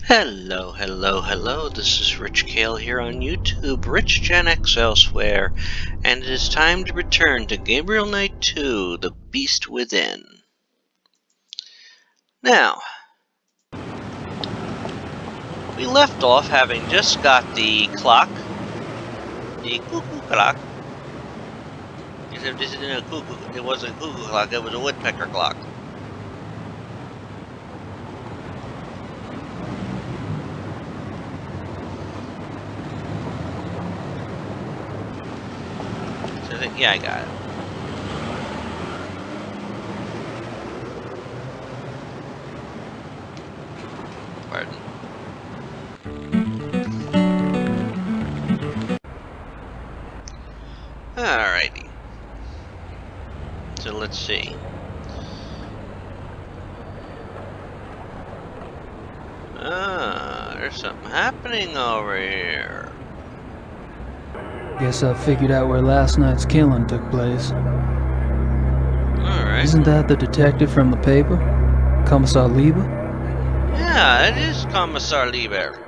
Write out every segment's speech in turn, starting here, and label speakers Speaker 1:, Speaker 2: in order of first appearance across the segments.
Speaker 1: Hello, hello, hello. This is Rich Kale here on YouTube, Rich Gen X elsewhere, and it is time to return to Gabriel Knight 2, The Beast Within. Now, we left off having just got the clock, the cuckoo clock. Except this isn't a cuckoo, it wasn't a cuckoo clock, it was a woodpecker clock. So yeah, I got it. Pardon. Alrighty. So let's see. There's something happening over here.
Speaker 2: Guess I figured out where last night's killing took place.
Speaker 1: Alright.
Speaker 2: Isn't that the detective from the paper? Commissar Lieber?
Speaker 1: Yeah, it is Commissar Lieber.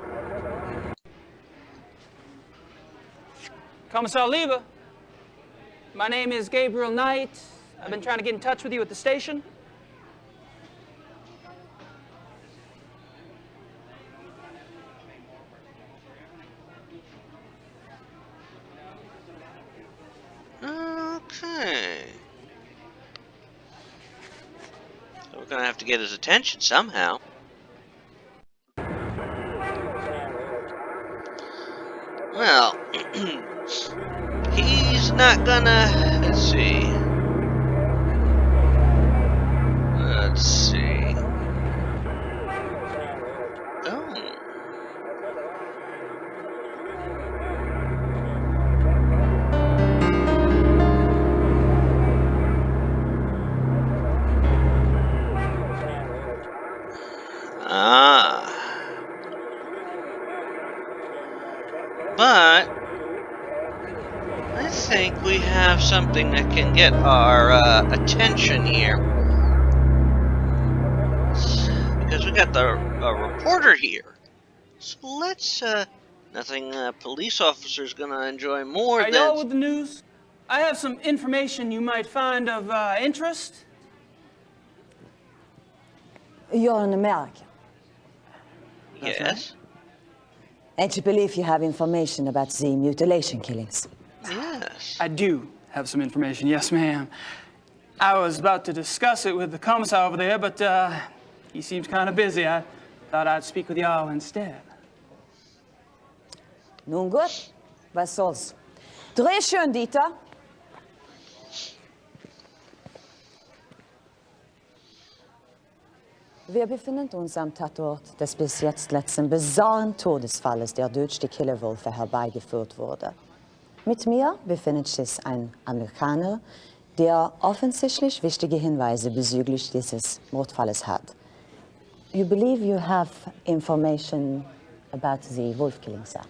Speaker 3: Commissar Lieber, my name is Gabriel Knight. I've been trying to get in touch with you at the station.
Speaker 1: Okay. So we're gonna have to get his attention somehow. Well, he's not gonna... Let's see. Oh. But I think we have something that can get our attention here. Because we got the reporter here. So let's, nothing police officer's gonna enjoy more
Speaker 3: Are
Speaker 1: than...
Speaker 3: y'all with the news? I have some information you might find of interest.
Speaker 4: You're an American.
Speaker 1: Yes?
Speaker 3: Right.
Speaker 4: And you believe you have information about the mutilation killings?
Speaker 1: Yes.
Speaker 3: I do have some information, yes, ma'am. I was about to discuss it with the commissar over there, but he seems kind of busy. I thought I'd speak with y'all instead.
Speaker 4: Nun gut, was soll's. Dreh schön, Dieter. Wir befinden uns am Tatort des bis jetzt letzten bizarren Todesfalles der durch die Killerwölfe herbeigeführt wurde. Mit mir befindet sich ein Amerikaner, der offensichtlich wichtige Hinweise bezüglich dieses Mordfalles hat. You believe you have information about the wolf killing, sir?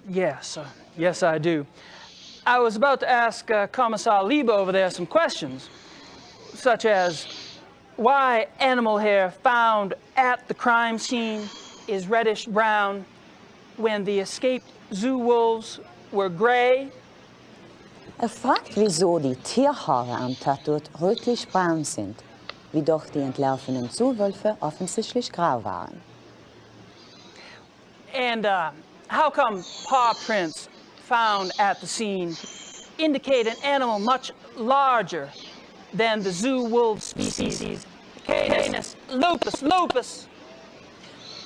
Speaker 3: Yes, yes, I do. I was about to ask Commissar Lieber over there some questions, such as why animal hair found at the crime scene is reddish brown when the escaped zoo wolves were gray.
Speaker 4: Fragt, wieso die Tierhaare am Tatort rötlich-braun sind, wie doch die entlaufenen Zuwölfe offensichtlich grau waren.
Speaker 3: And how come paw prints found at the scene indicate an animal much larger than the zoo wolf species Canis lupus?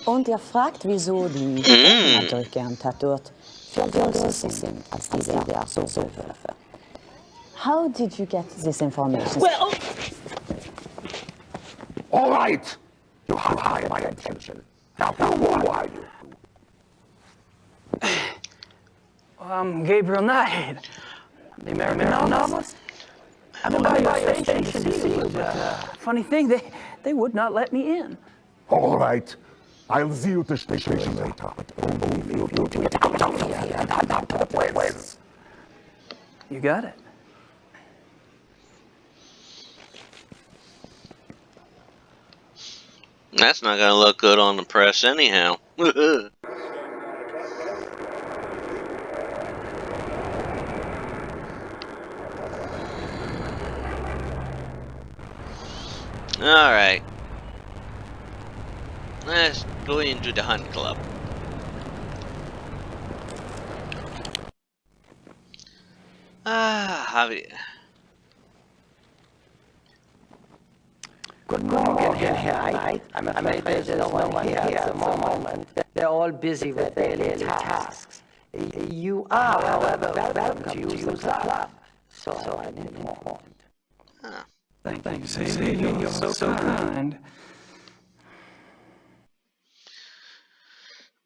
Speaker 4: Und fragt, wieso die Fingerabdrücke am Tatort viel größer sind als diese der Zuwölfe. How did you get this information?
Speaker 3: Well,
Speaker 5: All right! You have had my attention. Now, who are you?
Speaker 3: I'm Gabriel Knight, the American novelist. I've been by your station to see you, but funny thing, they would not let me in.
Speaker 5: All right. I'll see you at the station later. But only if you get out of here and head out to the place.
Speaker 3: You got it.
Speaker 1: That's not gonna look good on the press anyhow. Alright. Let's go into the hunt club. Javier.
Speaker 6: Good morning, Herr Knight. I'm afraid there's no one here at the moment. They're all busy with daily tasks. You are, however, welcome to use the club. So I'm informed.
Speaker 3: Thank you, Xavier. You're so kind.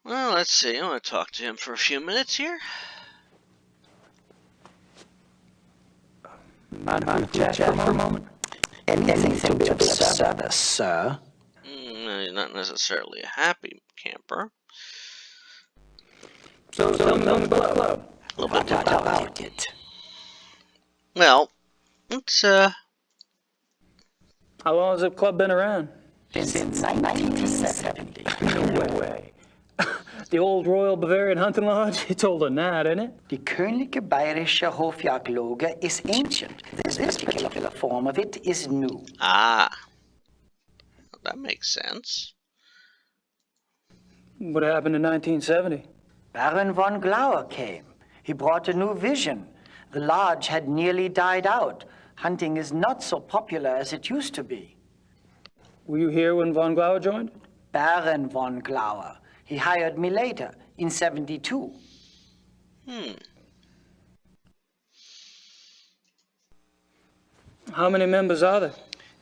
Speaker 1: Well, let's see. I want to talk to him for a few minutes here.
Speaker 6: Mind if we chat for a moment? Anything to be of service, sir?
Speaker 1: He's not necessarily a happy camper.
Speaker 6: So tell me about
Speaker 1: A little bit
Speaker 6: about it.
Speaker 1: Well, it's
Speaker 3: How long has the club been around?
Speaker 6: Since 1970. No way.
Speaker 3: The old Royal Bavarian Hunting Lodge? It's older than that, isn't it?
Speaker 6: Die Königliche Bayerische Hofjagdloge is ancient. This particular form of it is new.
Speaker 1: Ah, that makes sense.
Speaker 3: What happened in 1970?
Speaker 6: Baron von Glauer came. He brought a new vision. The lodge had nearly died out. Hunting is not so popular as it used to be.
Speaker 3: Were you here when von Glauer joined?
Speaker 6: Baron von Glauer. He hired me later, in 72.
Speaker 3: How many members are there?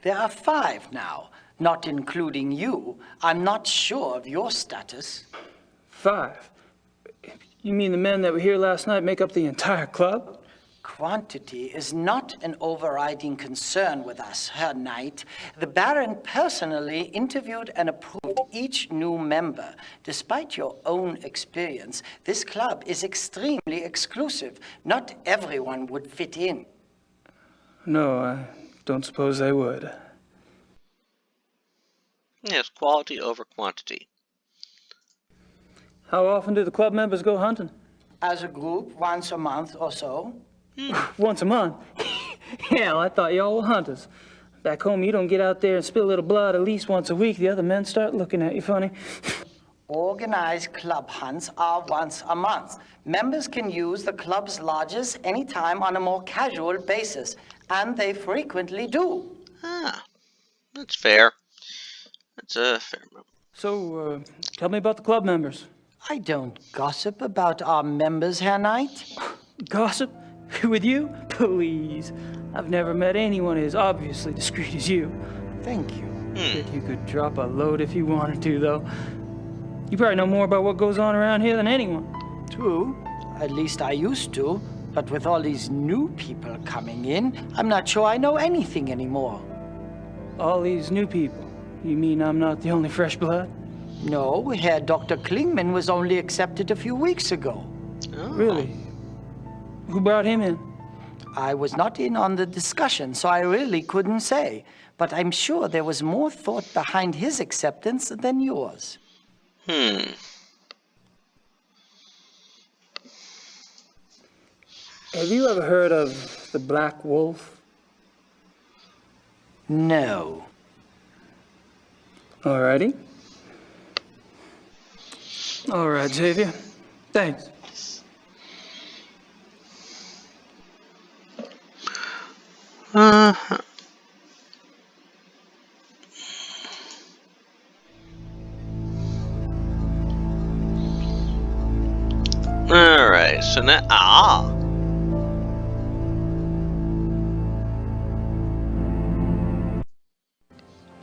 Speaker 6: There are 5 now, not including you. I'm not sure of your status.
Speaker 3: 5? You mean the men that were here last night make up the entire club?
Speaker 6: Quantity is not an overriding concern with us, Herr Knight. The Baron personally interviewed and approved each new member. Despite your own experience, this club is extremely exclusive. Not everyone would fit in.
Speaker 3: No, I don't suppose they would.
Speaker 1: Yes, quality over quantity.
Speaker 3: How often do the club members go hunting?
Speaker 6: As a group, once a month or so.
Speaker 3: Once a month? Hell, I thought y'all were hunters. Back home, you don't get out there and spill a little blood at least once a week. The other men start looking at you funny.
Speaker 6: Organized club hunts are once a month. Members can use the club's lodges anytime on a more casual basis, and they frequently do.
Speaker 1: Ah, that's fair. That's a fair move.
Speaker 3: So, tell me about the club members.
Speaker 6: I don't gossip about our members, Herr Knight.
Speaker 3: Gossip? With you? Please. I've never met anyone as obviously discreet as you.
Speaker 6: Thank you.
Speaker 3: Bet you could drop a load if you wanted to, though. You probably know more about what goes on around here than anyone.
Speaker 6: True. At least I used to. But with all these new people coming in, I'm not sure I know anything anymore.
Speaker 3: All these new people. You mean I'm not the only fresh blood?
Speaker 6: No, Herr Dr. Klingman was only accepted a few weeks ago.
Speaker 1: Oh.
Speaker 3: Really? Who brought him in?
Speaker 6: I was not in on the discussion, so I really couldn't say. But I'm sure there was more thought behind his acceptance than yours.
Speaker 3: Have you ever heard of the Black Wolf?
Speaker 6: No.
Speaker 3: Alrighty. All right, Xavier. Thanks.
Speaker 1: Alright, so now.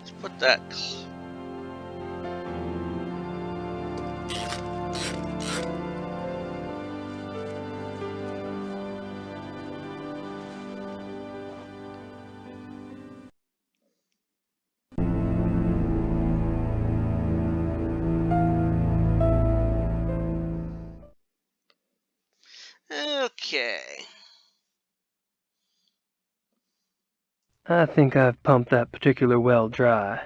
Speaker 1: Let's put that. Okay.
Speaker 2: I think I've pumped that particular well dry.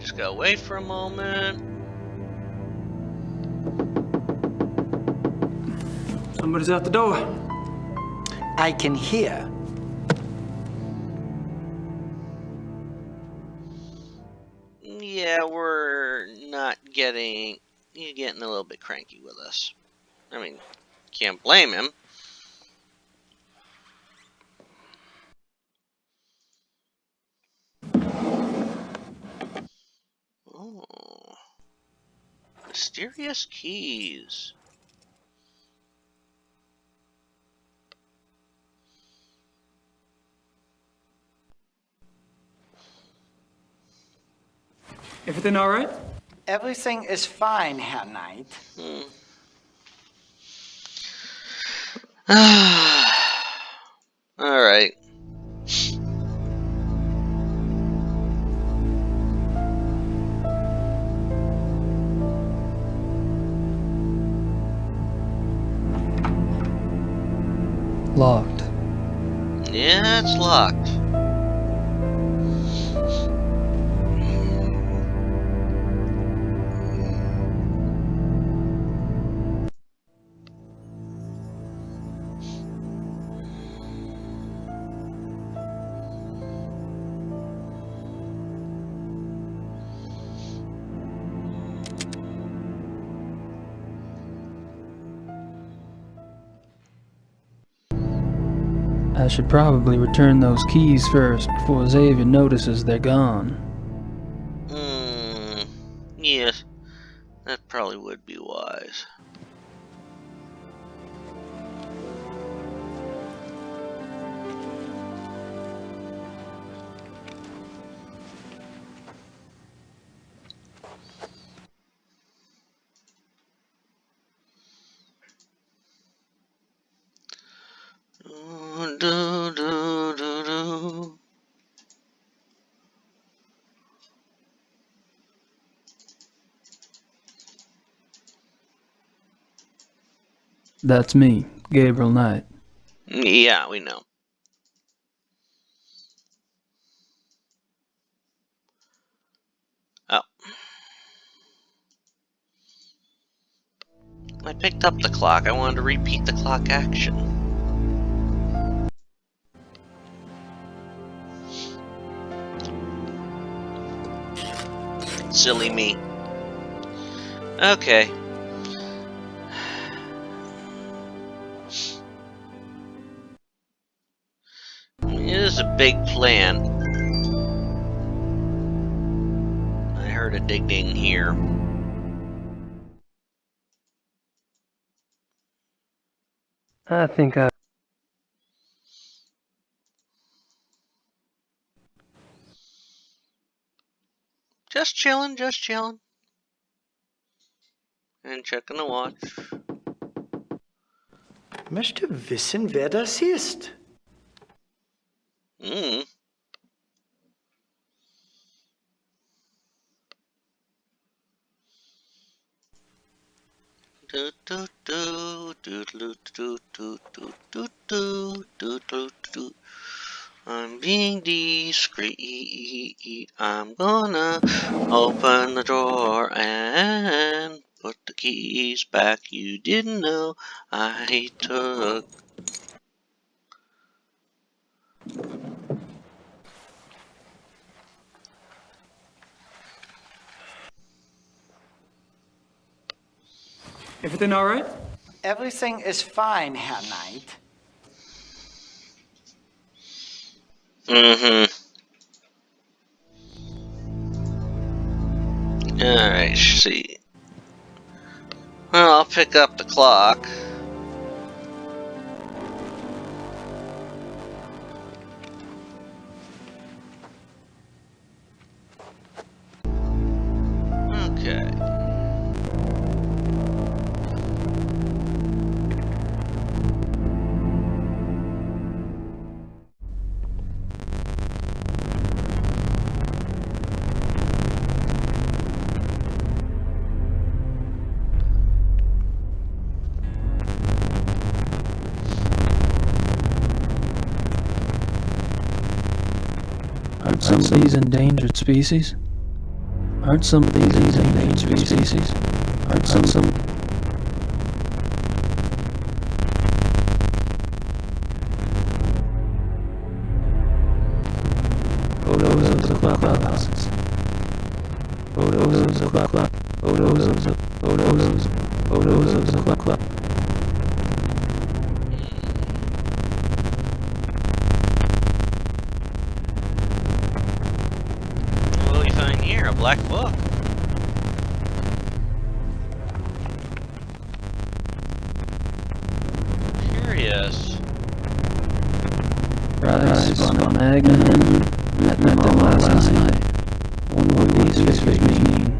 Speaker 1: just gotta wait for a moment.
Speaker 3: Somebody's at the door.
Speaker 6: I can hear.
Speaker 1: Yeah, we're not getting... He's getting a little bit cranky with us. I mean, can't blame him. Oh. Mysterious keys.
Speaker 3: Everything all right?
Speaker 6: Everything is fine, Herr Knight.
Speaker 1: All right.
Speaker 2: Locked.
Speaker 1: Yeah, it's locked.
Speaker 2: I should probably return those keys first before Xavier notices they're gone.
Speaker 1: Yes, that probably would be wise. Do, do, do, do.
Speaker 2: That's me, Gabriel Knight.
Speaker 1: Yeah, we know. Oh. I picked up the clock. I wanted to repeat the clock action. Silly me. Okay. It is a big plan. I heard a ding-ding here.
Speaker 2: I think I...
Speaker 1: Just chilling, just chilling. And checking the watch.
Speaker 6: Möchte wissen, wer das ist.
Speaker 1: Mm. Do, do, do, do, do, do, do, do, do, do, do, do, do. I'm being discreet. I'm gonna open the drawer and put the keys back you didn't know I took.
Speaker 3: Everything all right?
Speaker 6: Everything is fine, Herr Knight.
Speaker 1: Mm-hmm. Alright, see. Well, I'll pick up the clock. Okay.
Speaker 2: Aren't some of these endangered species? Aren't some of these endangered species? Aren't some... Photos of the clubhouses. Photos of the club. Photos of the... Photos of the club.
Speaker 1: What do we find here? A black book. Curious.
Speaker 2: Rise on a magnet. Met them last night. Wonder what these figures mean.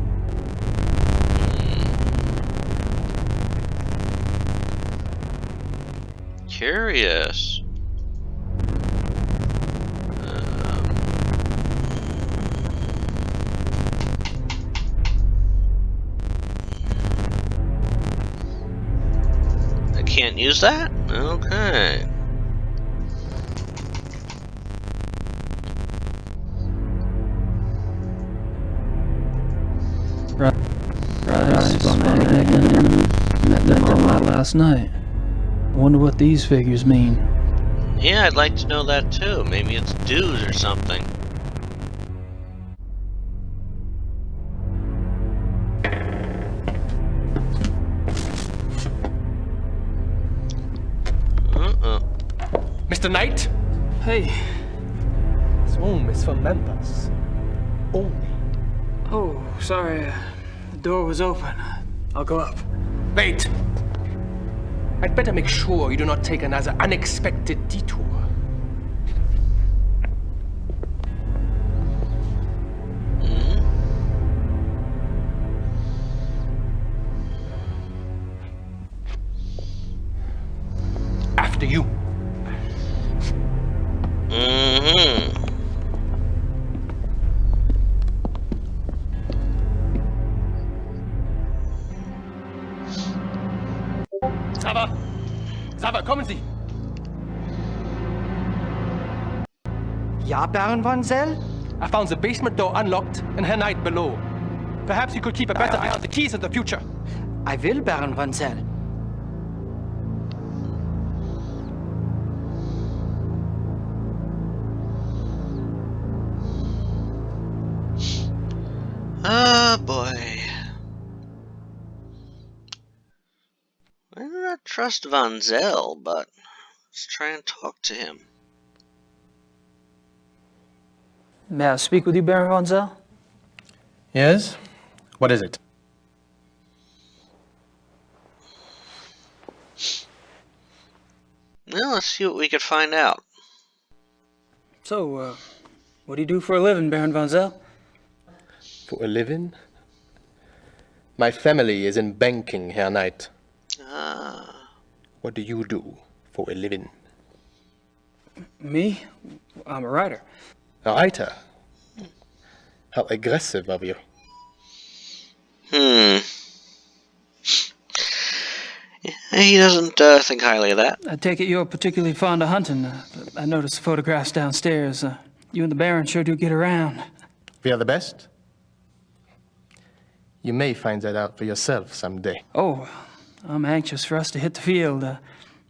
Speaker 1: Curious. I can't use that? Okay.
Speaker 2: Rise on a magnet. Met them last night. Wonder what these figures mean.
Speaker 1: Yeah, I'd like to know that too. Maybe it's dues or something.
Speaker 7: Mr. Knight?
Speaker 3: Hey.
Speaker 7: This room is for members. Only.
Speaker 3: Oh, sorry. The door was open. I'll go up.
Speaker 7: Wait! I'd better make sure you do not take another unexpected detour. After you. Sava, kommen Sie!
Speaker 6: Ja, Baron von Zell?
Speaker 7: I found the basement door unlocked and Herr Knight below. Perhaps you could keep a better eye on the keys in the future.
Speaker 6: I will, Baron von Zell.
Speaker 1: Oh boy. I do not trust Von Zell, but let's try and talk to him.
Speaker 3: May I speak with you, Baron von Zell?
Speaker 7: Yes? What is it?
Speaker 1: Well, let's see what we could find out.
Speaker 3: So, what do you do for a living, Baron von Zell?
Speaker 7: For a living? My family is in banking, Herr Knight.
Speaker 1: Ah.
Speaker 7: What do you do for a living?
Speaker 3: Me? I'm a writer.
Speaker 7: A writer? How aggressive of you.
Speaker 1: He doesn't think highly of that.
Speaker 3: I take it you're particularly fond of hunting. I noticed the photographs downstairs. You and the Baron sure do get around.
Speaker 7: We are the best? You may find that out for yourself someday.
Speaker 3: Oh, I'm anxious for us to hit the field. I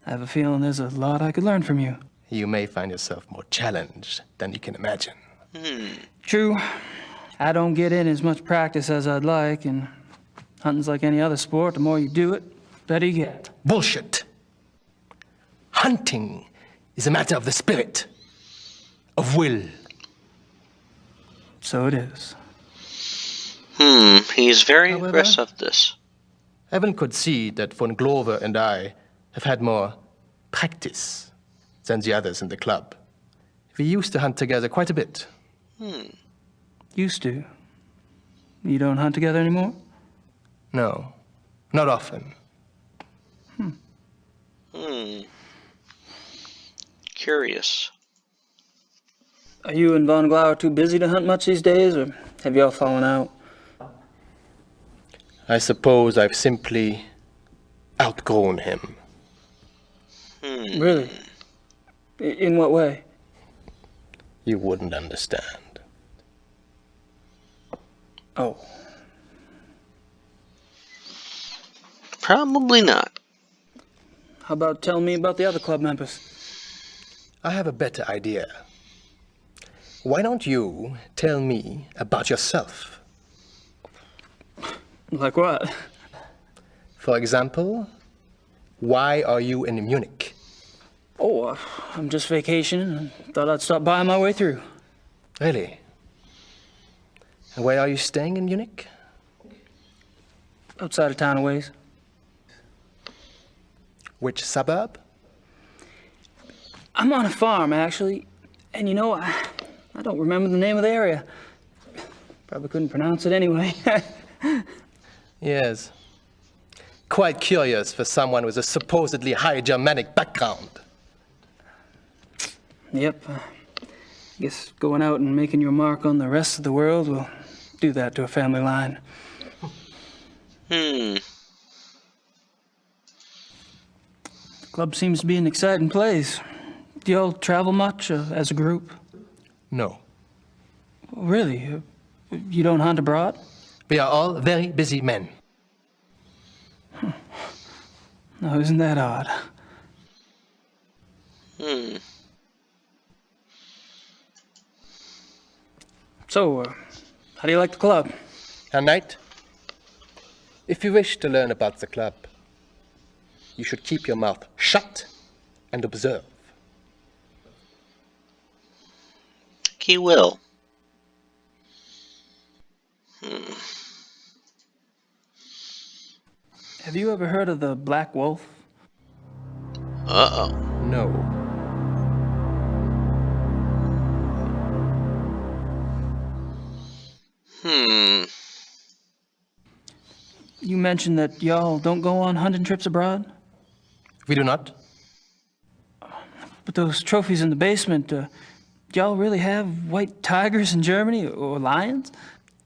Speaker 3: have a feeling there's a lot I could learn from you.
Speaker 7: You may find yourself more challenged than you can imagine.
Speaker 3: True. I don't get in as much practice as I'd like, and hunting's like any other sport. The more you do it, the better you get.
Speaker 7: Bullshit. Hunting is a matter of the spirit, of will.
Speaker 3: So it is.
Speaker 1: He's very
Speaker 7: However,
Speaker 1: aggressive of this.
Speaker 7: Evan could see that von Glover and I have had more practice than the others in the club. We used to hunt together quite a bit.
Speaker 3: Used to. You don't hunt together anymore?
Speaker 7: No, not often.
Speaker 1: Curious.
Speaker 3: Are you and Von Glauer too busy to hunt much these days, or have you all fallen out?
Speaker 7: I suppose I've simply outgrown him.
Speaker 3: Really? In what way?
Speaker 7: You wouldn't understand.
Speaker 3: Oh.
Speaker 1: Probably not.
Speaker 3: How about telling me about the other club members?
Speaker 7: I have a better idea. Why don't you tell me about yourself?
Speaker 3: Like what?
Speaker 7: For example, why are you in Munich?
Speaker 3: Oh, I'm just vacationing and thought I'd stop by on my way through.
Speaker 7: Really? And where are you staying in Munich?
Speaker 3: Outside of town a ways.
Speaker 7: Which suburb?
Speaker 3: I'm on a farm, actually. And you know, I don't remember the name of the area. Probably couldn't pronounce it anyway.
Speaker 7: Yes. Quite curious for someone with a supposedly high Germanic background.
Speaker 3: Yep. Guess going out and making your mark on the rest of the world will do that to a family line. The club seems to be an exciting place. Do y'all travel much as a group?
Speaker 7: No.
Speaker 3: Really? You don't hunt abroad?
Speaker 7: We are all very busy men.
Speaker 3: No, isn't that odd? So, how do you like the club?
Speaker 7: Herr Knight, if you wish to learn about the club, you should keep your mouth shut and observe.
Speaker 1: He will.
Speaker 3: Have you ever heard of the Black Wolf?
Speaker 1: Uh-oh.
Speaker 7: No.
Speaker 3: You mentioned that y'all don't go on hunting trips abroad?
Speaker 7: We do not.
Speaker 3: But those trophies in the basement, do y'all really have white tigers in Germany or lions?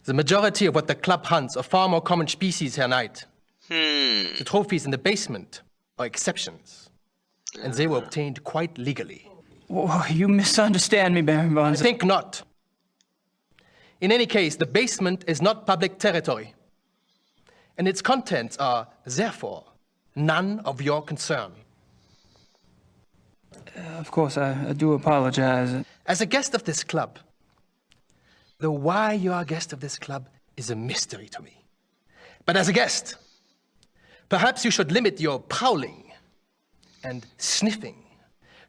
Speaker 7: The majority of what the club hunts are far more common species, Herr Knight. The trophies in the basement are exceptions, and they were obtained quite legally.
Speaker 3: Whoa, you misunderstand me, Baron von.
Speaker 7: I think not. In any case, the basement is not public territory, and its contents are, therefore, none of your concern.
Speaker 3: Of course, I do apologize.
Speaker 7: As a guest of this club, the why you are a guest of this club is a mystery to me. But as a guest, perhaps you should limit your prowling and sniffing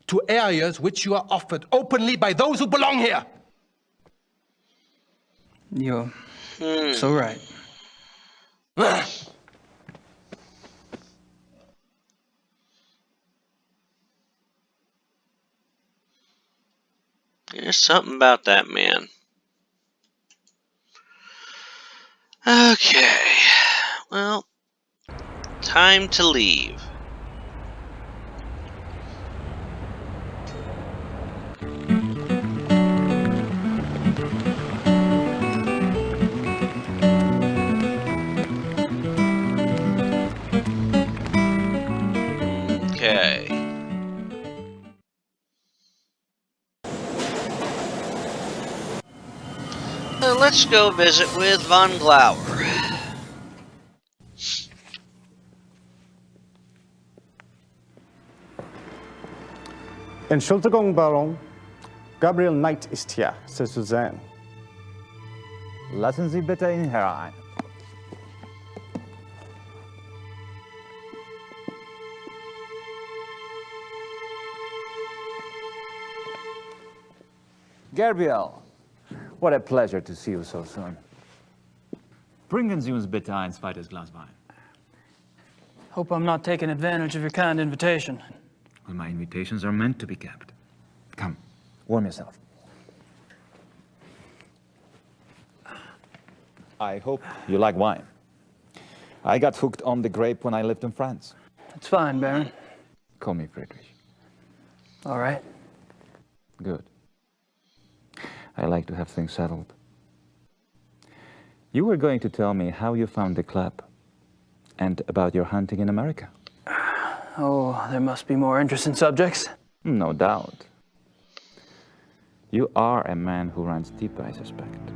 Speaker 7: to areas which you are offered openly by those who belong here.
Speaker 3: You're so right.
Speaker 1: There's something about that man. Okay. Well, time to leave. Okay. Let's go visit with Von Glauer.
Speaker 8: Entschuldigung, Baron. Gabriel Knight ist hier, Sie zu sehen.
Speaker 9: Lassen Sie bitte ihn herein. Gabriel, what a pleasure to see you so soon. Bringen Sie uns bitte ein zweites Glas Wein.
Speaker 3: Hope I'm not taking advantage of your kind invitation.
Speaker 9: Well, my invitations are meant to be kept. Come, warm yourself. I hope you like wine. I got hooked on the grape when I lived in France.
Speaker 3: It's fine, Baron.
Speaker 9: Call me Friedrich.
Speaker 3: All right.
Speaker 9: Good. I like to have things settled. You were going to tell me how you found the club and about your hunting in America.
Speaker 3: Oh, there must be more interesting subjects.
Speaker 9: No doubt. You are a man who runs deep, I suspect.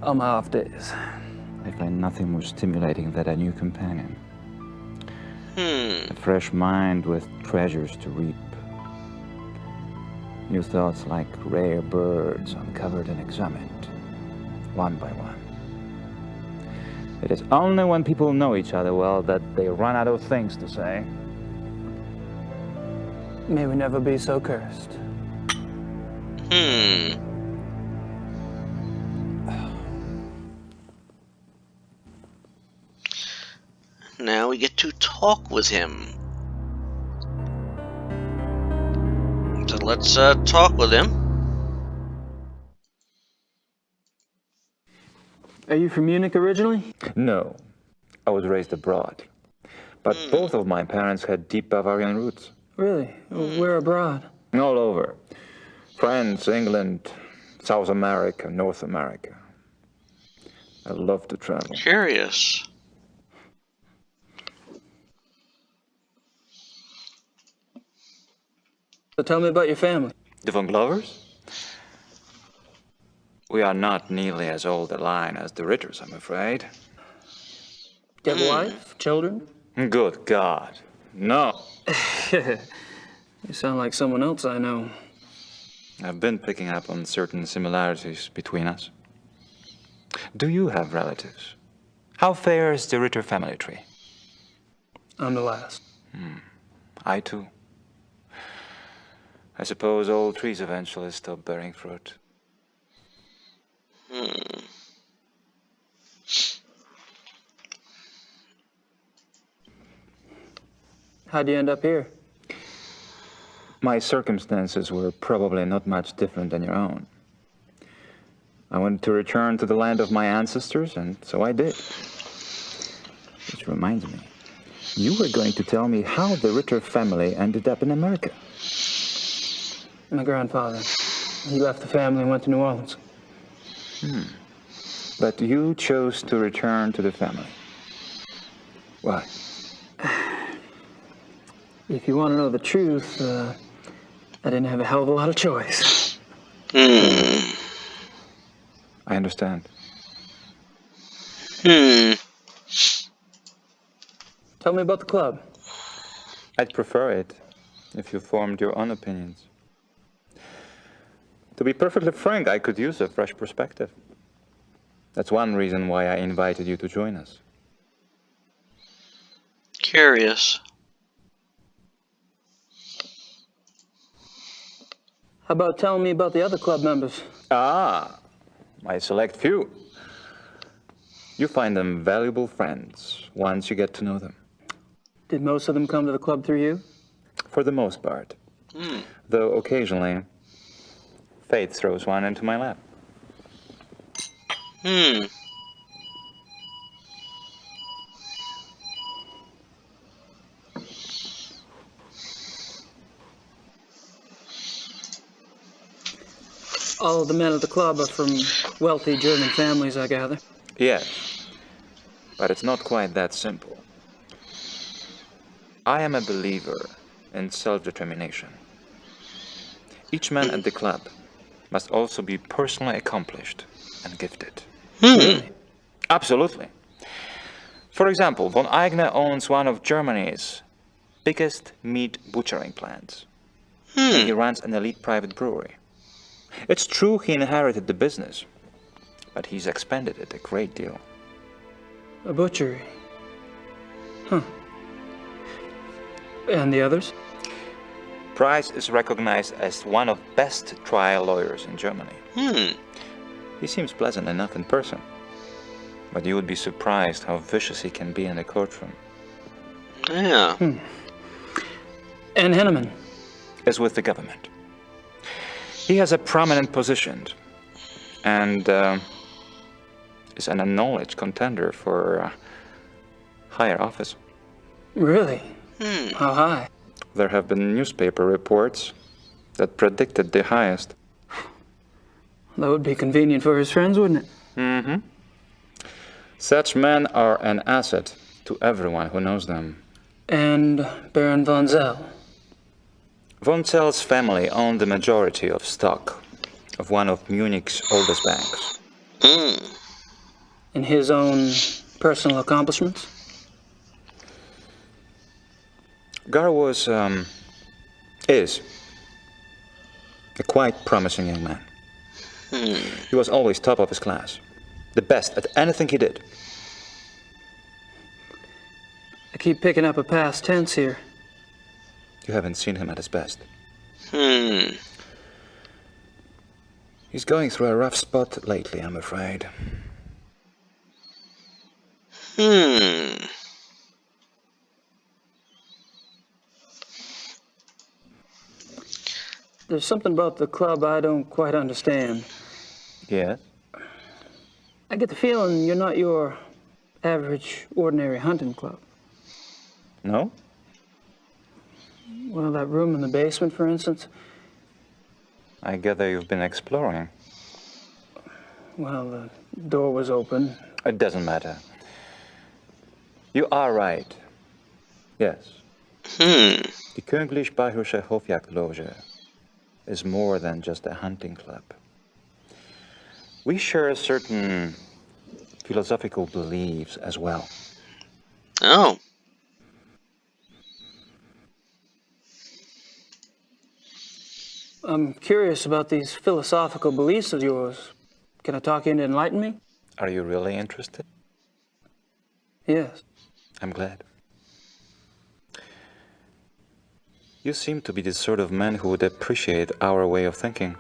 Speaker 3: on my off days.
Speaker 9: I find nothing more stimulating than a new companion.
Speaker 1: Hmm.
Speaker 9: A fresh mind with treasures to reap. New thoughts like rare birds uncovered and examined, one by one. It is only when people know each other well that they run out of things to say.
Speaker 3: May we never be so cursed.
Speaker 1: Hmm. Now we get to talk with him. So let's talk with him.
Speaker 3: Are you from Munich originally?
Speaker 9: No, I was raised abroad. But both of my parents had deep Bavarian roots.
Speaker 3: Really? Where abroad?
Speaker 9: All over. France, England, South America, North America. I love to travel.
Speaker 1: Curious.
Speaker 3: So tell me about your family.
Speaker 9: The Von Glovers? We are not nearly as old a line as the Ritters, I'm afraid.
Speaker 3: Do you have a wife? Children?
Speaker 9: Good God, no.
Speaker 3: You sound like someone else I know.
Speaker 9: I've been picking up on certain similarities between us. Do you have relatives? How fares the Ritter family tree?
Speaker 3: I'm the last.
Speaker 9: I too. I suppose all trees eventually stop bearing fruit.
Speaker 3: How'd you end up here?
Speaker 9: My circumstances were probably not much different than your own. I wanted to return to the land of my ancestors, and so I did. Which reminds me, you were going to tell me how the Ritter family ended up in America.
Speaker 3: My grandfather. He left the family and went to New Orleans.
Speaker 9: But you chose to return to the family. Why?
Speaker 3: If you want to know the truth, I didn't have a hell of a lot of choice.
Speaker 9: I understand.
Speaker 3: Tell me about the club.
Speaker 9: I'd prefer it if you formed your own opinions. To be perfectly frank, I could use a fresh perspective. That's one reason why I invited you to join us.
Speaker 1: Curious.
Speaker 3: How about telling me about the other club members?
Speaker 9: Ah, my select few. You find them valuable friends once you get to know them.
Speaker 3: Did most of them come to the club through you?
Speaker 9: For the most part. Though occasionally, fate throws one into my lap.
Speaker 3: All of the men at the club are from wealthy German families, I gather.
Speaker 9: Yes, but it's not quite that simple. I am a believer in self-determination. Each man at the club must also be personally accomplished and gifted.
Speaker 3: Really?
Speaker 9: Absolutely. For example, von Eigner owns one of Germany's biggest meat butchering plants. And he runs an elite private brewery. It's true he inherited the business, but he's expanded it a great deal.
Speaker 3: A butchery. Huh. And the others?
Speaker 9: Price is recognized as one of the best trial lawyers in Germany. He seems pleasant enough in person, but you would be surprised how vicious he can be in the courtroom.
Speaker 1: Yeah.
Speaker 3: And Henneman?
Speaker 9: Is with the government. He has a prominent position and is an acknowledged contender for higher office.
Speaker 3: Really? How high?
Speaker 9: There have been newspaper reports that predicted the highest.
Speaker 3: That would be convenient for his friends, wouldn't it?
Speaker 9: Such men are an asset to everyone who knows them.
Speaker 3: And Baron von Zell?
Speaker 9: Von Zell's family owned the majority of stock of one of Munich's oldest banks.
Speaker 3: in his own personal accomplishments?
Speaker 9: Gar is a quite promising young man. He was always top of his class, the best at anything he did.
Speaker 3: I keep picking up a past tense here.
Speaker 9: You haven't seen him at his best.
Speaker 1: Hmm.
Speaker 9: He's going through a rough spot lately, I'm afraid.
Speaker 1: Hmm.
Speaker 3: There's something about the club I don't quite understand.
Speaker 9: Yes?
Speaker 3: I get the feeling you're not your average, ordinary hunting club.
Speaker 9: No?
Speaker 3: Well, that room in the basement, for instance.
Speaker 9: I gather you've been exploring.
Speaker 3: Well, the door was open.
Speaker 9: It doesn't matter. You are right. Yes. Die Königlich-Bayerische Hofjagdloge is more than just a hunting club. We share certain philosophical beliefs as well.
Speaker 1: Oh.
Speaker 3: I'm curious about these philosophical beliefs of yours. Can I talk you into enlighten me?
Speaker 9: Are you really interested?
Speaker 3: Yes.
Speaker 9: I'm glad. You seem to be the sort of man who would appreciate our way of thinking.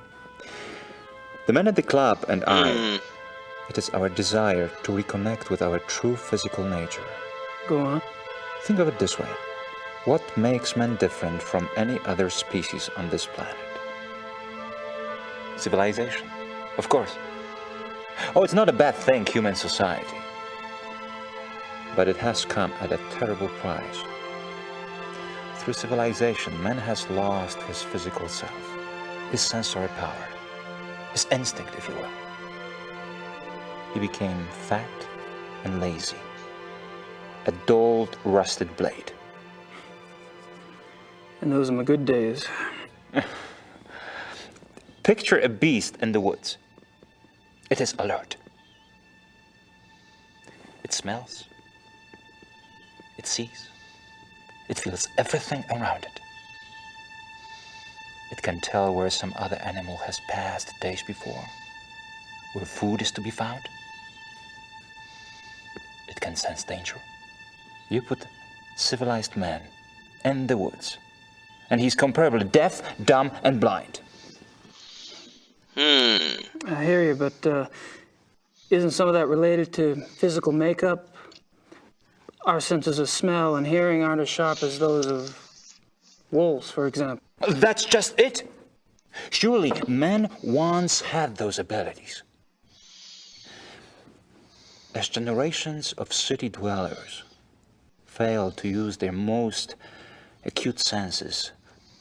Speaker 9: The men at the club and I, it is our desire to reconnect with our true physical nature.
Speaker 3: Go on.
Speaker 9: Think of it this way. What makes man different from any other species on this planet? Civilization, of course. Oh, it's not a bad thing, human society. But it has come at a terrible price. Through civilization, man has lost his physical self, his sensory power, his instinct, if you will. He became fat and lazy, a dulled, rusted blade.
Speaker 3: And those are my good days.
Speaker 9: Picture a beast in the woods. It is alert. It smells. It sees. It feels everything around it. It can tell where some other animal has passed days before, where food is to be found. It can sense danger. You put civilized man in the woods, and he's comparably deaf, dumb, and blind.
Speaker 3: I hear you, but isn't some of that related to physical makeup? Our senses of smell and hearing aren't as sharp as those of wolves, for example.
Speaker 9: That's just it. Surely man once had those abilities. As generations of city dwellers failed to use their most acute senses,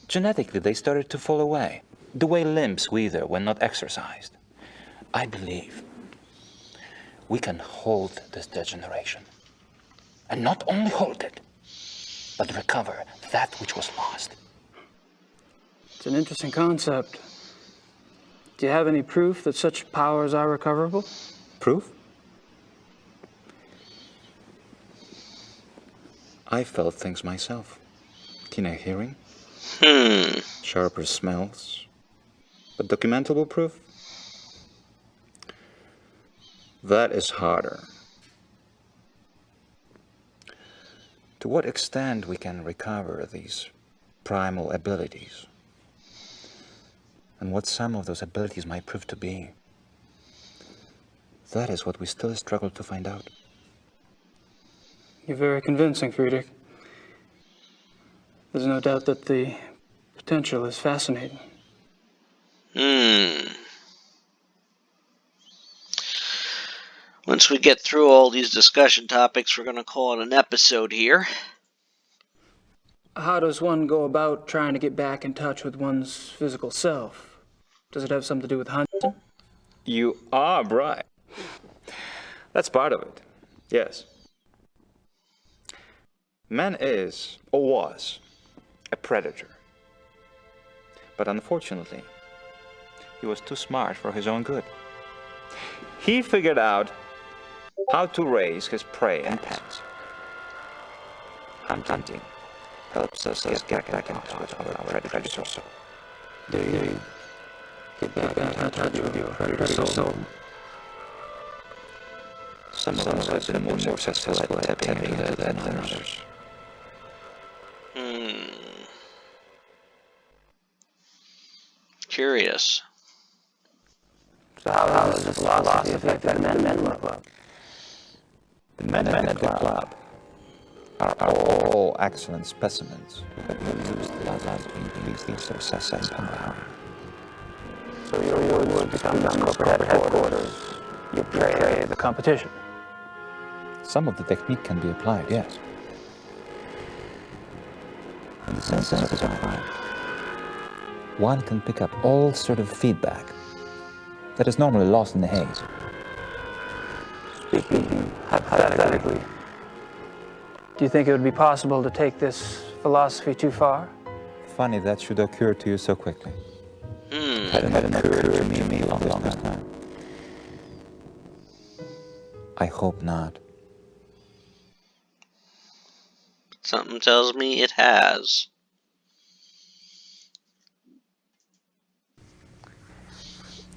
Speaker 9: genetically they started to fall away, the way limbs wither when not exercised. I believe we can hold this degeneration. And not only hold it, but recover that which was lost.
Speaker 3: It's an interesting concept. Do you have any proof that such powers are recoverable?
Speaker 9: Proof? I felt things myself. Keener hearing, sharper smells, but documentable proof? That is harder. To what extent we can recover these primal abilities, and what some of those abilities might prove to be, that is what we still struggle to find out.
Speaker 3: You're very convincing, Friedrich. There's no doubt that the potential is fascinating.
Speaker 1: Once we get through all these discussion topics, we're going to call it an episode here.
Speaker 3: How does one go about trying to get back in touch with one's physical self? Does it have something to do with hunting?
Speaker 9: You are right. That's part of it, yes. Man is, or was, a predator. But unfortunately, he was too smart for his own good. He figured out How to raise his prey and pets. Hunting helps us get back in touch with our predator soul.
Speaker 2: There you get back in touch with your predator soul.
Speaker 9: Some of us have been more successful at tapping into that than others.
Speaker 1: Curious.
Speaker 2: So how does this philosophy affect the men at the club?
Speaker 9: The men at the club are all excellent specimens that we use to increase their success and power.
Speaker 2: So your words become corporate headquarters. You pray the competition.
Speaker 9: Some of the technique can be applied, yes. In the sense of applied, one can pick up all sort of feedback that is normally lost in the haze.
Speaker 2: Speaking hypothetically,
Speaker 3: Do you think it would be possible to take this philosophy too far?
Speaker 9: Funny that should occur to you so quickly. Hadn't occurred to me a long time. I hope not.
Speaker 1: Something tells me it has.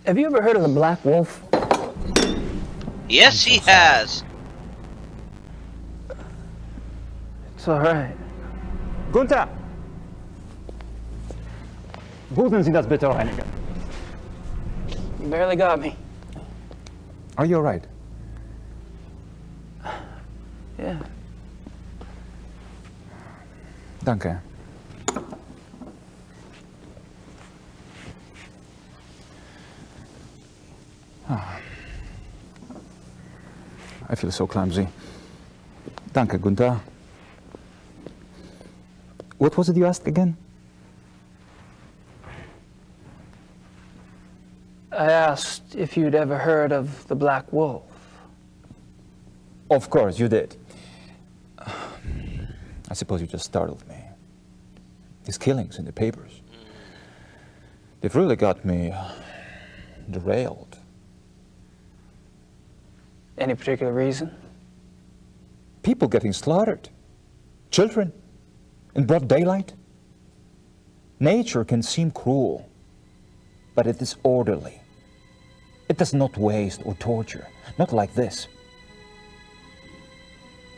Speaker 3: Have you ever heard of the Black Wolf?
Speaker 1: Yes, he has.
Speaker 3: It's all right.
Speaker 8: Gunther! Buchen Sie das bitte reinigen.
Speaker 3: You barely got me.
Speaker 9: Are you all right?
Speaker 3: Yeah.
Speaker 9: Danke. I feel so clumsy. Danke, Gunther. What was it you asked again?
Speaker 3: I asked if you'd ever heard of the Black Wolf.
Speaker 9: Of course, you did. I suppose you just startled me. These killings in the papers. They've really got me derailed.
Speaker 3: Any particular reason?
Speaker 9: People getting slaughtered. Children. In broad daylight. Nature can seem cruel, but it is orderly. It does not waste or torture. Not like this.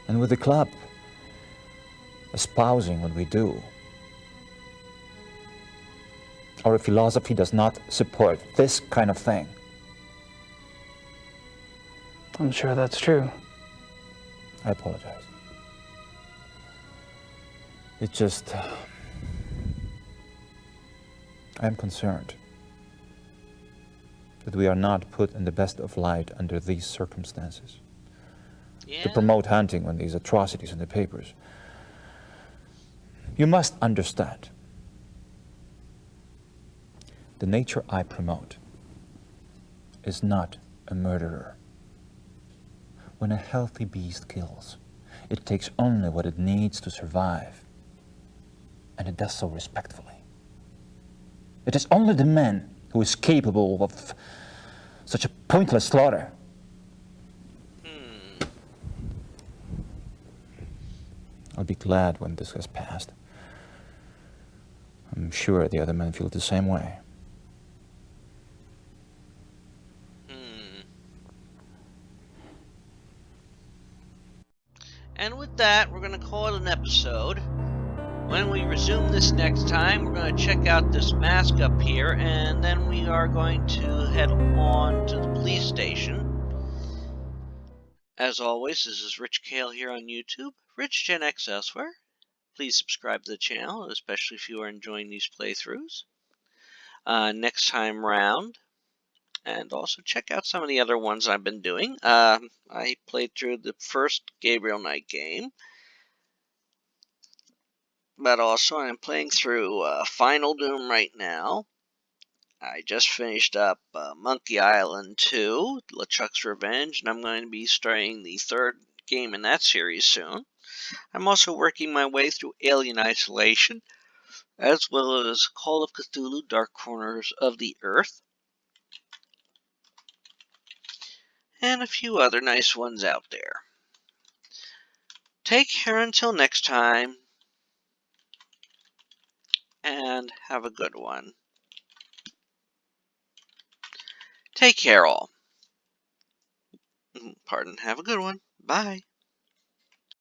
Speaker 9: And with the club espousing what we do, our philosophy does not support this kind of thing.
Speaker 3: I'm sure that's true.
Speaker 9: I apologize. It's just, I'm concerned that we are not put in the best of light under these circumstances.
Speaker 1: Yeah.
Speaker 9: To promote hunting when these atrocities in the papers. You must understand, the nature I promote is not a murderer. When a healthy beast kills, it takes only what it needs to survive, and it does so respectfully. It is only the man who is capable of such a pointless slaughter. I'll be glad when this has passed. I'm sure the other men feel the same way.
Speaker 1: And with that, we're going to call it an episode. When we resume this next time, we're going to check out this mask up here, and then we are going to head on to the police station. As always, this is Rich Kale here on YouTube, Rich Gen X elsewhere. Please subscribe to the channel, especially if you are enjoying these playthroughs. Next time round, and also check out some of the other ones I've been doing. I played through the first Gabriel Knight game, but also I'm playing through Final Doom right now. I just finished up Monkey Island 2, LeChuck's Revenge, and I'm going to be starting the third game in that series soon. I'm also working my way through Alien Isolation, as well as Call of Cthulhu Dark Corners of the Earth. and a few other nice ones out there. Take care until next time, and have a good one. Take care, all. Pardon, have a good one. Bye.